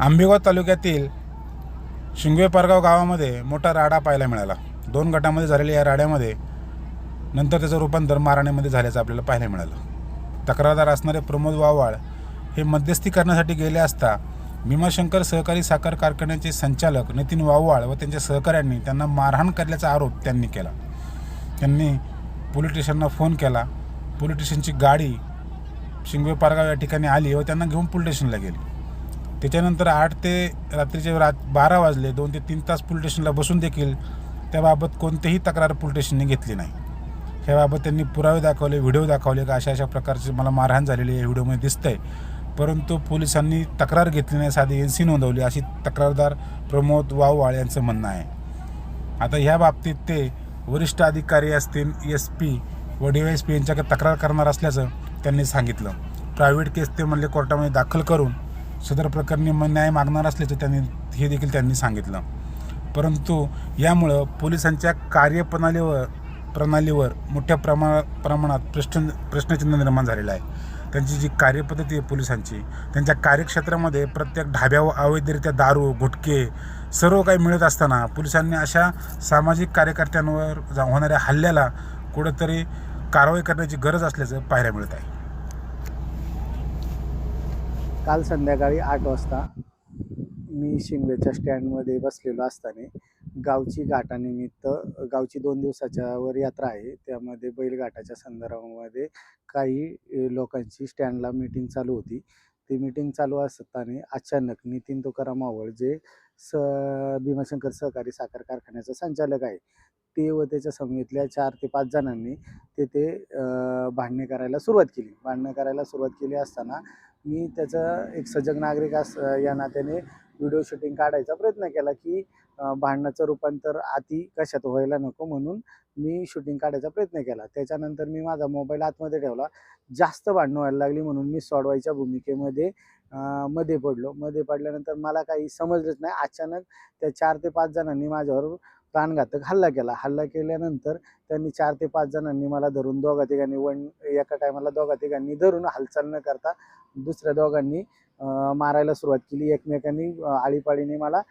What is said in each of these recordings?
आंबेगाव तालुक्यातील शिंगवे पारगाव गावामध्ये मोठा राडा पाहायला मिळाला। 2 गटामध्ये झालेल्या या राड्यामध्ये नंतर त्याचं रूपांतर मारहाणीमध्ये झाल्याचं आपल्याला पाहायला मिळालं। तक्रारदार असणारे प्रमोद वावळ हे मध्यस्थी करण्यासाठी गेले असता भीमाशंकर सहकारी साखर कारखान्याचे संचालक नितीन वावळ व त्यांच्या सहकाऱ्यांनी त्यांना मारहाण केल्याचा आरोप त्यांनी केला। त्यांनी पोलीस स्टेशनला फोन केला। पोलीस स्टेशनची गाडी शिंगवे पारगाव या ठिकाणी आली व त्यांना घेऊन पोलीस स्टेशनला गेली। त्याच्यानंतर 8 ते रात्रीचे 12 वाजले। 2 ते 3 तास पोलीस स्टेशनला बसून देखील त्याबाबत कोणतीही तक्रार पोलीस स्टेशनने घेतली नाही। ह्याबाबत त्यांनी पुरावे दाखवले, व्हिडिओ दाखवले का अशा प्रकारची मला मारहाण झालेली आहे व्हिडिओमध्ये दिसतंय, परंतु पोलिसांनी तक्रार घेतली नाही, साधी NC नोंदवली, अशी तक्रारदार प्रमोद वावळ यांचं म्हणणं आहे। आता ह्या बाबतीत ते वरिष्ठ अधिकारी असतील, SP व DYSP यांच्याकडे तक्रार करणार असल्याचं त्यांनी सांगितलं। प्रायव्हेट केस ते म्हणले कोर्टामध्ये दाखल करून सदर प्रकरणी न्याय मागणार असल्याचं हे देखील त्यांनी सांगितलं। परंतु यामुळं पोलिसांच्या प्रणालीवर मोठ्या प्रमाणात प्रश्नचिन्ह निर्माण झालेलं आहे। त्यांची जी कार्यपद्धती आहे पोलिसांची, त्यांच्या कार्यक्षेत्रामध्ये प्रत्येक ढाब्यावर अवैधरित्या दारू, गुटखे सर्व काही मिळत असताना पोलिसांनी अशा सामाजिक कार्यकर्त्यांवर होणाऱ्या हल्ल्याला कुठंतरी कारवाई करण्याची गरज असल्याचं पाहायला मिळत आहे। काल संध्याकाळी 8 वाजता मी शिंगवेच्या स्टँडमध्ये बसलेलो असताना गावची घाटानिमित्त गावची 2 दिवसाच्या वर यात्रा आहे, त्यामध्ये बैलघाटाच्या संदर्भामध्ये काही लोकांची स्टँडला मीटिंग चालू होती। ती मीटिंग चालू असताना अचानक नितीन तुकाराम वावळ जे भीमाशंकर सहकारी साखर कारखान्याचा संचालक आहे, ते व त्याच्या समितीतल्या 4 ते 5 जणांनी तेथे भांडणे करायला सुरुवात केली असताना मी त्याचा एक सजग नागरिक या नात्याने व्हिडिओ शूटिंग काढायचा प्रयत्न केला की भांडणाचं रूपांतर अति कशात व्हायला नको, म्हणून मी शूटिंग काढायचा प्रयत्न केला। त्याच्यानंतर मी माझा मोबाईल आतमध्ये ठेवला। जास्त भांडणं व्हायला लागली म्हणून मी सोडवायच्या भूमिकेमध्ये मध्ये पडल्यानंतर मला काही समजलंच नाही। अचानक त्या 4 ते 5 जणांनी माझ्यावर प्राणघातक हल्ला केल्यानंतर त्यांनी 4 ते 5 जणांनी मला धरून एका टायमाला दोघा तिघांनी धरून हालचाल न करता दुसऱ्या दोघांनी मारायला सुरुवात केली। एकमेकांनी आळीपाळीने मला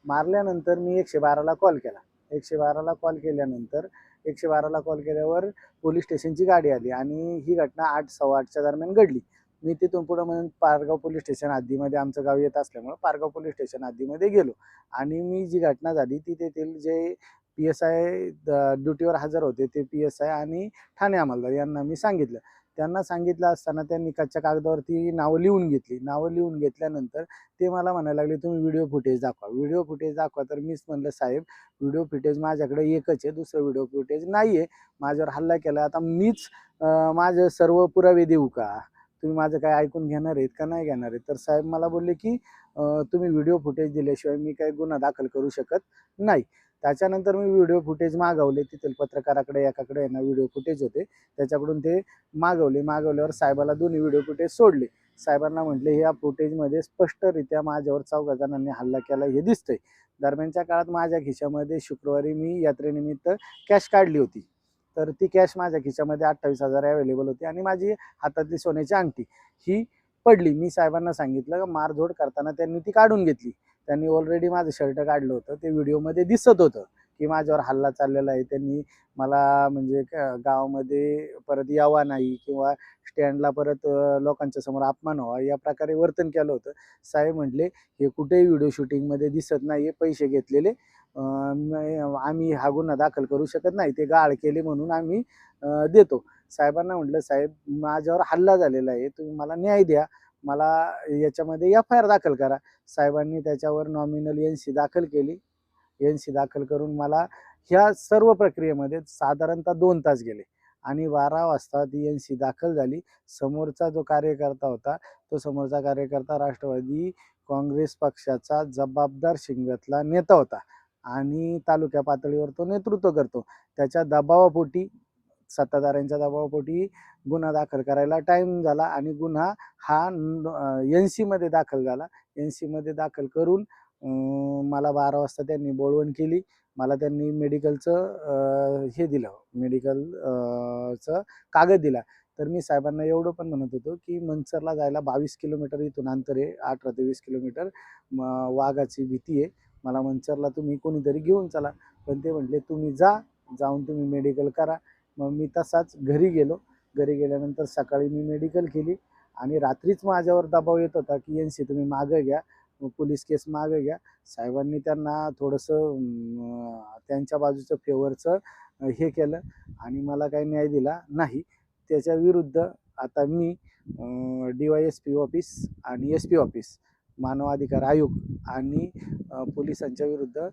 मारल्यानंतर मी 112ला कॉल केला। 112ला कॉल केल्यानंतर 112ला कॉल केल्यावर पोलीस स्टेशनची गाडी आली आणि ही घटना 8 सव्वा 8च्या दरम्यान घडली। मी तिथून पुढे म्हणून पारगाव पोलीस स्टेशन हद्दीमध्ये आमचं गाव येत असल्यामुळे पारगाव पोलीस स्टेशन हद्दीमध्ये गेलो आणि मी जी घटना झाली ती तेथील जे PSI ड्युटीवर हजर होते ते PSI आणि ठाणे अंमलदार यांना मी सांगितलं। त्यांना सांगितलं असताना त्यांनी कच्च्या कागदावरती नावं लिहून घेतल्यानंतर ते मला म्हणायला लागले, तुम्ही व्हिडिओ फुटेज दाखवा। तर मीच म्हणलं, साहेब व्हिडिओ फुटेज माझ्याकडे एकच आहे, दुसरं व्हिडिओ फुटेज नाही आहे। माझ्यावर हल्ला केला, आता मीच माझे सर्व पुरावे देऊ का? तुम्ही माझं काय ऐकून घेणार आहेत का नाही घेणार आहेत? तर साहेब मला बोलले की तुम्ही व्हिडिओ फुटेज दिल्याशिवाय मी काही गुन्हा दाखल करू शकत नाही। त्याच्यानंतर मी व्हिडिओ फुटेज मागवले। तिथील पत्रकाराकडे एकाकडे ना व्हिडिओ फुटेज होते, त्याच्याकडून ते मागवल्यावर साहेबाला दोन्ही व्हिडिओ फुटेज सोडले। साहेबांना म्हटले, या फुटेजमध्ये स्पष्टरित्या माझ्यावर 4 जणांनी हल्ला केला हे दिसतंय। दरम्यानच्या काळात माझ्या खिशामध्ये शुक्रवारी मी यात्रेनिमित्त कॅश काढली होती, तर ती कॅश माझ्या खिशामध्ये 28,000 अवेलेबल होती आणि माझी हातातली सोन्याची अंगठी ही पडली। मी साहेबांना सांगितलं, मारझोड करताना त्यांनी ती काढून घेतली। त्यांनी ऑलरेडी माझं शर्ट काढलं होतं, ते व्हिडिओमध्ये दिसत होतं की माझ्यावर हल्ला चाललेला आहे। त्यांनी मला म्हणजे गावामध्ये परत यावा नाही किंवा स्टँडला परत लोकांच्या समोर अपमान व्हावा या प्रकारे वर्तन केलं होतं। साहेब म्हटले, हे कुठेही व्हिडिओ शूटिंगमध्ये दिसत नाही आहे, पैसे घेतलेले आम्ही हा गुन्हा दाखल करू शकत नाही, ते गाळ केले म्हणून आम्ही देतो। साहेबांना म्हटलं, साहेब माझ्यावर हल्ला झालेला आहे, तुम्ही मला न्याय द्या, मला याच्यामध्ये FIR दाखल करा। साहेबांनी त्याच्यावर नॉमिनल NC दाखल केली। NC दाखल करून मला ह्या सर्व प्रक्रियेमध्ये साधारणतः 2 तास गेले आणि 12 वाजता ती NC दाखल झाली। समोरचा जो कार्यकर्ता होता, तो समोरचा कार्यकर्ता राष्ट्रवादी काँग्रेस पक्षाचा जबाबदार शिंगव्यातला नेता होता आणि तालुक्या पातळीवर तो नेतृत्व करतो। त्याच्या दबावापोटी, सत्ताधाऱ्यांच्या दबावापोटी गुन्हा दाखल करायला टाईम झाला आणि गुन्हा हा NC मध्ये दाखल झाला। NC मध्ये दाखल करून मला 12 वाजता त्यांनी बोलवण केली। मला त्यांनी मेडिकलचं कागद दिला। तर मी साहेबांना एवढं पण म्हणत होतो की मंचरला जायला 22 किलोमीटर इथून अंतर आहे, 18 ते 20 किलोमीटर. वाघाची भीती आहे, मला मंचरला तुम्ही कोणीतरी घेऊन चला. पण ते म्हटले तुम्ही जाऊन तुम्ही मेडिकल करा. मग मी तसाच घरी गेलो. घरी गेल्यानंतर सकाळी मी मेडिकल केली आणि रात्रीच माझ्यावर दबाव येत होता की एन-सी तुम्ही मागं घ्या, पोलीस केस मागं घ्या. साहेबांनी त्यांना थोडंसं त्यांच्या बाजूचं फेवरचं हे केलं आणि मला काही न्याय दिला नाही. त्याच्या विरुद्ध आता मी डी-वाय-एस-पी ऑफिस आणि एस-पी ऑफिस, मानव अधिकार आयोग आणि पोलिसांच्या विरुद्ध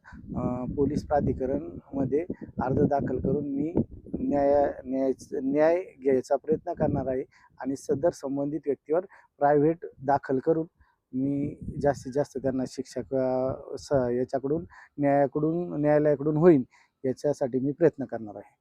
पोलीस प्राधिकरणमध्ये अर्ज दाखल करून मी न्याय घ्यायचा प्रयत्न करणार आहे आणि सदर संबंधित व्यक्तीवर प्रायव्हेट दाखल करून मी जास्तीत जास्त त्यांना शिक्षा याच्याकडून न्यायालयाकडून होईल याच्यासाठी मी प्रयत्न करणार आहे.